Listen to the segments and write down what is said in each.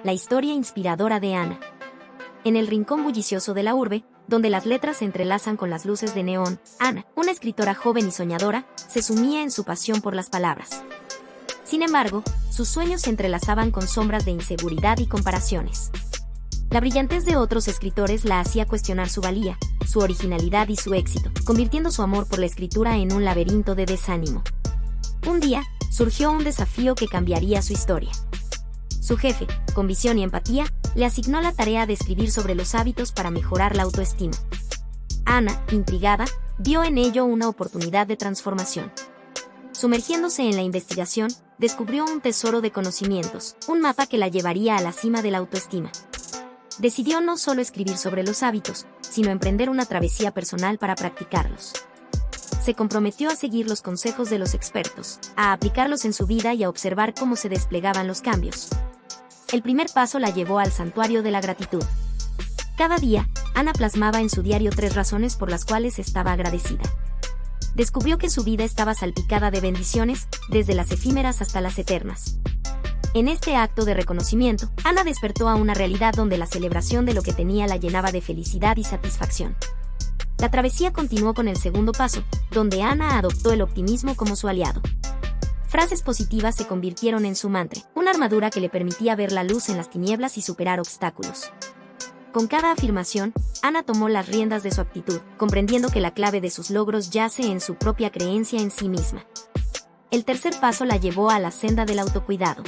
la historia inspiradora de Ana. En el rincón bullicioso de la urbe, donde las letras se entrelazan con las luces de neón, Ana, una escritora joven y soñadora, se sumía en su pasión por las palabras. Sin embargo, sus sueños se entrelazaban con sombras de inseguridad y comparaciones. La brillantez de otros escritores la hacía cuestionar su valía, su originalidad y su éxito, convirtiendo su amor por la escritura en un laberinto de desánimo. Un día, surgió un desafío que cambiaría su historia. Su jefe, con visión y empatía, le asignó la tarea de escribir sobre los hábitos para mejorar la autoestima. Ana, intrigada, vio en ello una oportunidad de transformación. Sumergiéndose en la investigación, descubrió un tesoro de conocimientos, un mapa que la llevaría a la cima de la autoestima. Decidió no solo escribir sobre los hábitos, sino emprender una travesía personal para practicarlos. Se comprometió a seguir los consejos de los expertos, a aplicarlos en su vida y a observar cómo se desplegaban los cambios. El primer paso la llevó al santuario de la gratitud. Cada día, Ana plasmaba en su diario 3 razones por las cuales estaba agradecida. Descubrió que su vida estaba salpicada de bendiciones, desde las efímeras hasta las eternas. En este acto de reconocimiento, Ana despertó a una realidad donde la celebración de lo que tenía la llenaba de felicidad y satisfacción. La travesía continuó con el segundo paso, donde Ana adoptó el optimismo como su aliado. Frases positivas se convirtieron en su mantra, una armadura que le permitía ver la luz en las tinieblas y superar obstáculos. Con cada afirmación, Ana tomó las riendas de su actitud, comprendiendo que la clave de sus logros yace en su propia creencia en sí misma. El tercer paso la llevó a la senda del autocuidado.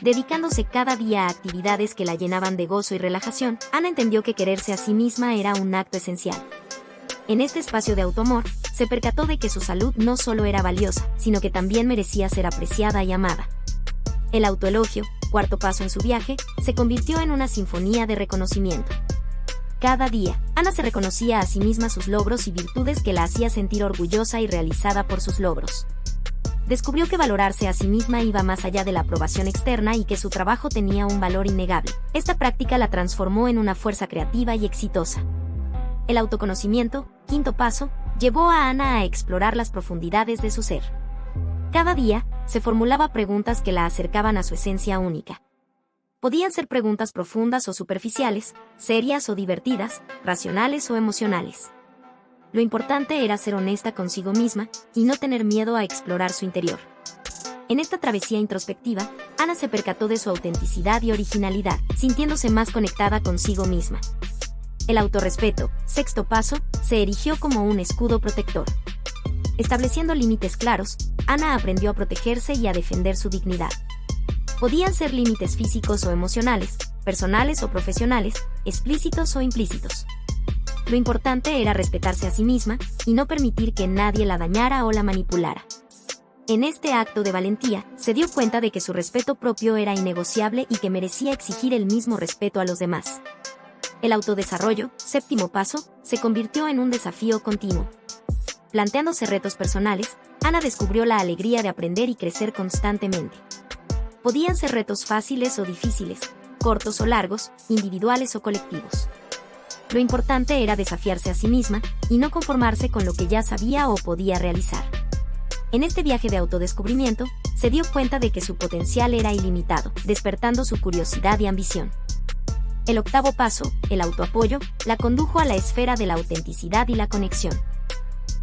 Dedicándose cada día a actividades que la llenaban de gozo y relajación, Ana entendió que quererse a sí misma era un acto esencial. En este espacio de autoamor, se percató de que su salud no solo era valiosa, sino que también merecía ser apreciada y amada. El autoelogio, cuarto paso en su viaje, se convirtió en una sinfonía de reconocimiento. Cada día, Ana se reconocía a sí misma sus logros y virtudes que la hacía sentir orgullosa y realizada por sus logros. Descubrió que valorarse a sí misma iba más allá de la aprobación externa y que su trabajo tenía un valor innegable. Esta práctica la transformó en una fuerza creativa y exitosa. El autoconocimiento, quinto paso, llevó a Ana a explorar las profundidades de su ser. Cada día, se formulaba preguntas que la acercaban a su esencia única. Podían ser preguntas profundas o superficiales, serias o divertidas, racionales o emocionales. Lo importante era ser honesta consigo misma y no tener miedo a explorar su interior. En esta travesía introspectiva, Ana se percató de su autenticidad y originalidad, sintiéndose más conectada consigo misma. El autorrespeto, sexto paso, se erigió como un escudo protector. Estableciendo límites claros, Ana aprendió a protegerse y a defender su dignidad. Podían ser límites físicos o emocionales, personales o profesionales, explícitos o implícitos. Lo importante era respetarse a sí misma y no permitir que nadie la dañara o la manipulara. En este acto de valentía, se dio cuenta de que su respeto propio era innegociable y que merecía exigir el mismo respeto a los demás. El autodesarrollo, séptimo paso, se convirtió en un desafío continuo. Planteándose retos personales, Ana descubrió la alegría de aprender y crecer constantemente. Podían ser retos fáciles o difíciles, cortos o largos, individuales o colectivos. Lo importante era desafiarse a sí misma y no conformarse con lo que ya sabía o podía realizar. En este viaje de autodescubrimiento, se dio cuenta de que su potencial era ilimitado, despertando su curiosidad y ambición. El octavo paso, el autoapoyo, la condujo a la esfera de la autenticidad y la conexión.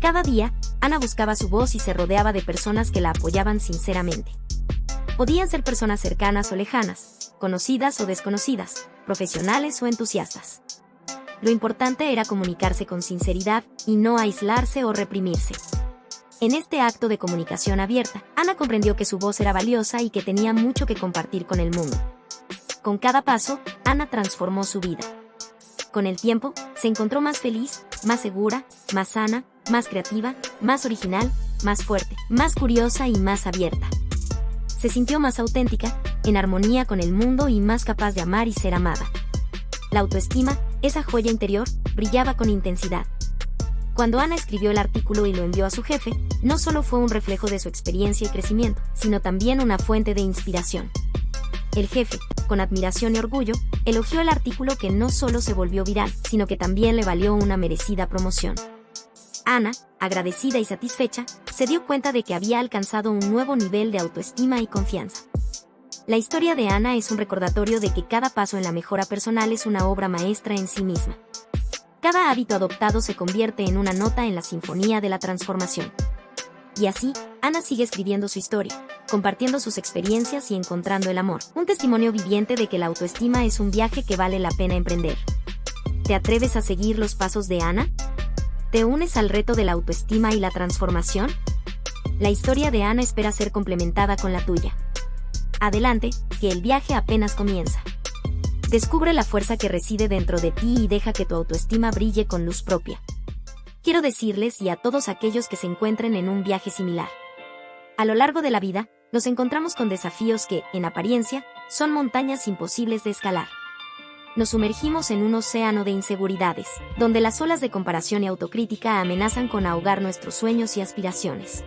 Cada día, Ana buscaba su voz y se rodeaba de personas que la apoyaban sinceramente. Podían ser personas cercanas o lejanas, conocidas o desconocidas, profesionales o entusiastas. Lo importante era comunicarse con sinceridad y no aislarse o reprimirse. En este acto de comunicación abierta, Ana comprendió que su voz era valiosa y que tenía mucho que compartir con el mundo. Con cada paso, Ana transformó su vida. Con el tiempo, se encontró más feliz, más segura, más sana, más creativa, más original, más fuerte, más curiosa y más abierta. Se sintió más auténtica, en armonía con el mundo y más capaz de amar y ser amada. La autoestima, esa joya interior, brillaba con intensidad. Cuando Ana escribió el artículo y lo envió a su jefe, no solo fue un reflejo de su experiencia y crecimiento, sino también una fuente de inspiración. El jefe, con admiración y orgullo, elogió el artículo que no solo se volvió viral, sino que también le valió una merecida promoción. Ana, agradecida y satisfecha, se dio cuenta de que había alcanzado un nuevo nivel de autoestima y confianza. La historia de Ana es un recordatorio de que cada paso en la mejora personal es una obra maestra en sí misma. Cada hábito adoptado se convierte en una nota en la sinfonía de la transformación. Y así, Ana sigue escribiendo su historia, compartiendo sus experiencias y encontrando el amor. Un testimonio viviente de que la autoestima es un viaje que vale la pena emprender. ¿Te atreves a seguir los pasos de Ana? ¿Te unes al reto de la autoestima y la transformación? La historia de Ana espera ser complementada con la tuya. Adelante, que el viaje apenas comienza. Descubre la fuerza que reside dentro de ti y deja que tu autoestima brille con luz propia. Quiero decirles y a todos aquellos que se encuentren en un viaje similar. A lo largo de la vida, nos encontramos con desafíos que, en apariencia, son montañas imposibles de escalar. Nos sumergimos en un océano de inseguridades, donde las olas de comparación y autocrítica amenazan con ahogar nuestros sueños y aspiraciones.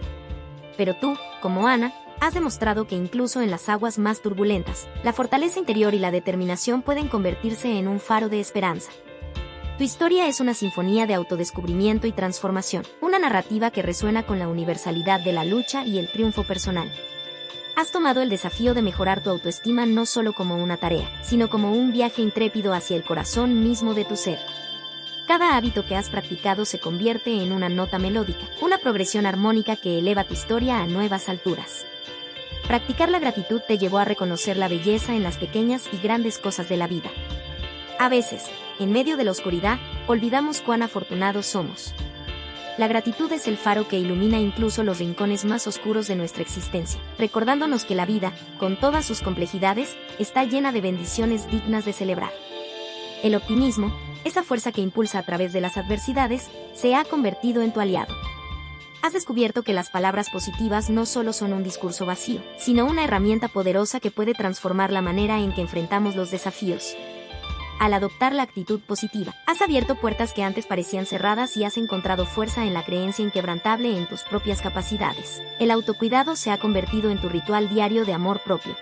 Pero tú, como Ana, has demostrado que incluso en las aguas más turbulentas, la fortaleza interior y la determinación pueden convertirse en un faro de esperanza. Tu historia es una sinfonía de autodescubrimiento y transformación, una narrativa que resuena con la universalidad de la lucha y el triunfo personal. Has tomado el desafío de mejorar tu autoestima no solo como una tarea, sino como un viaje intrépido hacia el corazón mismo de tu ser. Cada hábito que has practicado se convierte en una nota melódica, una progresión armónica que eleva tu historia a nuevas alturas. Practicar la gratitud te llevó a reconocer la belleza en las pequeñas y grandes cosas de la vida. A veces, en medio de la oscuridad, olvidamos cuán afortunados somos. La gratitud es el faro que ilumina incluso los rincones más oscuros de nuestra existencia, recordándonos que la vida, con todas sus complejidades, está llena de bendiciones dignas de celebrar. El optimismo, esa fuerza que impulsa a través de las adversidades, se ha convertido en tu aliado. Has descubierto que las palabras positivas no solo son un discurso vacío, sino una herramienta poderosa que puede transformar la manera en que enfrentamos los desafíos. Al adoptar la actitud positiva, has abierto puertas que antes parecían cerradas y has encontrado fuerza en la creencia inquebrantable en tus propias capacidades. El autocuidado se ha convertido en tu ritual diario de amor propio.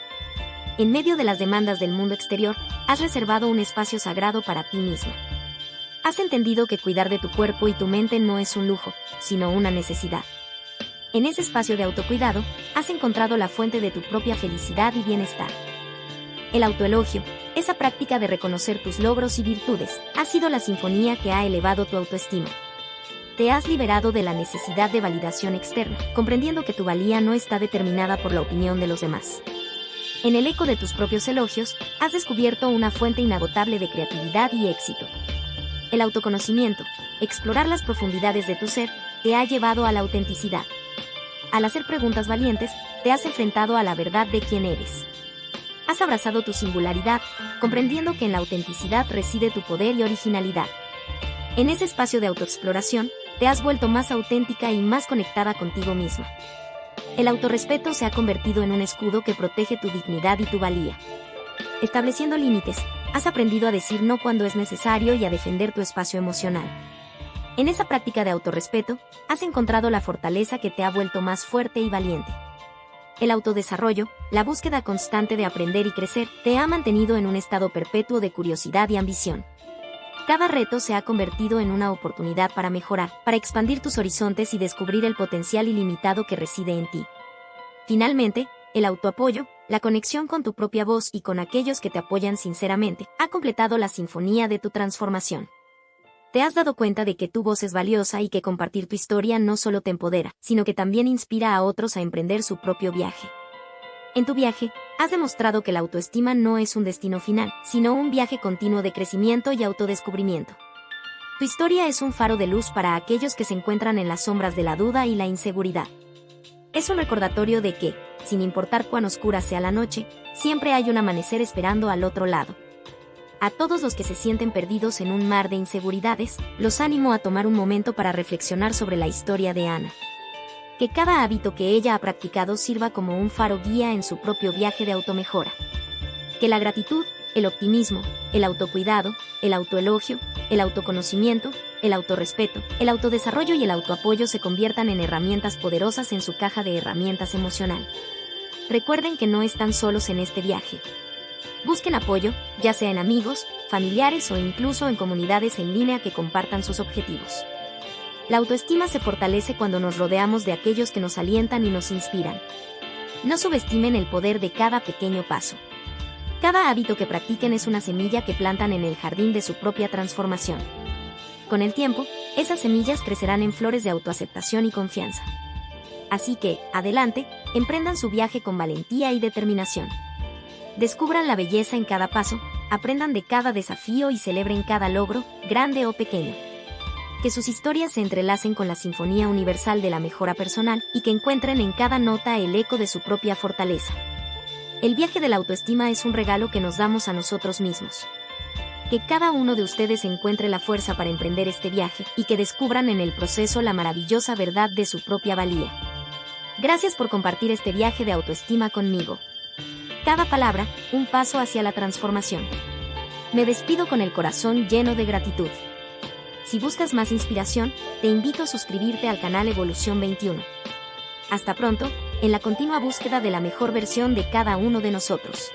En medio de las demandas del mundo exterior, has reservado un espacio sagrado para ti misma. Has entendido que cuidar de tu cuerpo y tu mente no es un lujo, sino una necesidad. En ese espacio de autocuidado, has encontrado la fuente de tu propia felicidad y bienestar. El autoelogio, esa práctica de reconocer tus logros y virtudes, ha sido la sinfonía que ha elevado tu autoestima. Te has liberado de la necesidad de validación externa, comprendiendo que tu valía no está determinada por la opinión de los demás. En el eco de tus propios elogios, has descubierto una fuente inagotable de creatividad y éxito. El autoconocimiento, explorar las profundidades de tu ser, te ha llevado a la autenticidad. Al hacer preguntas valientes, te has enfrentado a la verdad de quién eres. Has abrazado tu singularidad, comprendiendo que en la autenticidad reside tu poder y originalidad. En ese espacio de autoexploración, te has vuelto más auténtica y más conectada contigo misma. El autorrespeto se ha convertido en un escudo que protege tu dignidad y tu valía. Estableciendo límites, has aprendido a decir no cuando es necesario y a defender tu espacio emocional. En esa práctica de autorrespeto, has encontrado la fortaleza que te ha vuelto más fuerte y valiente. El autodesarrollo, la búsqueda constante de aprender y crecer, te ha mantenido en un estado perpetuo de curiosidad y ambición. Cada reto se ha convertido en una oportunidad para mejorar, para expandir tus horizontes y descubrir el potencial ilimitado que reside en ti. Finalmente, el autoapoyo, la conexión con tu propia voz y con aquellos que te apoyan sinceramente, ha completado la sinfonía de tu transformación. Te has dado cuenta de que tu voz es valiosa y que compartir tu historia no solo te empodera, sino que también inspira a otros a emprender su propio viaje. En tu viaje, has demostrado que la autoestima no es un destino final, sino un viaje continuo de crecimiento y autodescubrimiento. Tu historia es un faro de luz para aquellos que se encuentran en las sombras de la duda y la inseguridad. Es un recordatorio de que, sin importar cuán oscura sea la noche, siempre hay un amanecer esperando al otro lado. A todos los que se sienten perdidos en un mar de inseguridades, los animo a tomar un momento para reflexionar sobre la historia de Ana. Que cada hábito que ella ha practicado sirva como un faro guía en su propio viaje de automejora. Que la gratitud, el optimismo, el autocuidado, el autoelogio, el autoconocimiento, el autorrespeto, el autodesarrollo y el autoapoyo se conviertan en herramientas poderosas en su caja de herramientas emocional. Recuerden que no están solos en este viaje. Busquen apoyo, ya sea en amigos, familiares o incluso en comunidades en línea que compartan sus objetivos. La autoestima se fortalece cuando nos rodeamos de aquellos que nos alientan y nos inspiran. No subestimen el poder de cada pequeño paso. Cada hábito que practiquen es una semilla que plantan en el jardín de su propia transformación. Con el tiempo, esas semillas crecerán en flores de autoaceptación y confianza. Así que, adelante, emprendan su viaje con valentía y determinación. Descubran la belleza en cada paso, aprendan de cada desafío y celebren cada logro, grande o pequeño. Que sus historias se entrelacen con la sinfonía universal de la mejora personal y que encuentren en cada nota el eco de su propia fortaleza. El viaje de la autoestima es un regalo que nos damos a nosotros mismos. Que cada uno de ustedes encuentre la fuerza para emprender este viaje y que descubran en el proceso la maravillosa verdad de su propia valía. Gracias por compartir este viaje de autoestima conmigo. Cada palabra, un paso hacia la transformación. Me despido con el corazón lleno de gratitud. Si buscas más inspiración, te invito a suscribirte al canal Evolución 21. Hasta pronto, en la continua búsqueda de la mejor versión de cada uno de nosotros.